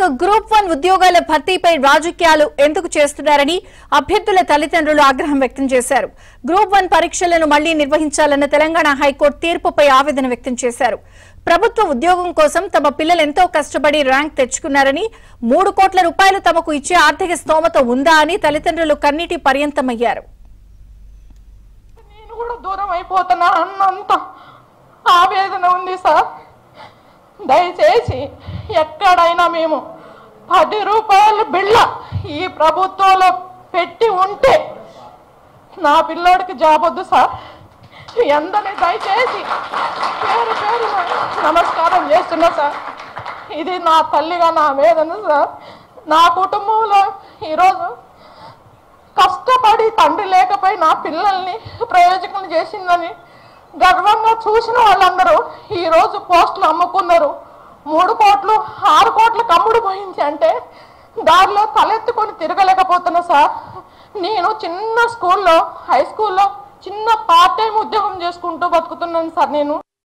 Back. Group 1 ఉద్యోగాల భర్తీపై రాజకీయాలు ఎందుకు చేస్తున్నారని అభ్యర్థుల తల్లిదండ్రులు ఆగ్రహం వ్యక్తం చేశారు. గ్రూప్ 1 పరీక్షలను మళ్లీ నిర్వహించాలన్న తెలంగాణ హైకోర్టు తీర్పుపై ఆవేదన వ్యక్తం చేశారు. ప్రభుత్వ ఉద్యోగం కోసం తమ పిల్లలు ఎంతో కష్టపడి ర్యాంక్ తెచ్చుకున్నారని, 3 కోట్ల రూపాయలు తమకు ఇచ్చే ఆర్థిక స్తోమత ఉందా అని తల్లిదండ్రులు కన్నీటి పర్యంతమయ్యారు. నేను కూడా దూరం అయిపోతున్నా అన్నంత ఆవేదన ఉంది సార్. దయచేసి ఎక్కడైనా మేము 10 రూపాయల బిళ్ళ ఈ ప్రభుత్వంలో పెట్టి ఉంటే నా పిల్లోడికి జాబ్ వద్దు సార్. ఎందరిని దయచేసి పేరు పేరు నమస్కారం చేస్తున్నా సార్. ఇది నా తల్లిగా నా వేదన సార్. నా కుటుంబంలో ఈరోజు కష్టపడి తండ్రి లేకపోయి నా పిల్లల్ని ప్రయోజకులు చేసిందని గర్వంగా చూసిన వాళ్ళందరూ ఈరోజు పోస్టులు అమ్ముకున్నారు. 3 కోట్లు 6 కోట్లకు అమ్ముడు పోయించి అంటే దారిలో తలెత్తుకొని తిరగలేకపోతున్నా సార్. నేను చిన్న స్కూల్లో హై స్కూల్లో చిన్న పార్ట్ టైం ఉద్యోగం చేసుకుంటూ బతుకుతున్నాను సార్. నేను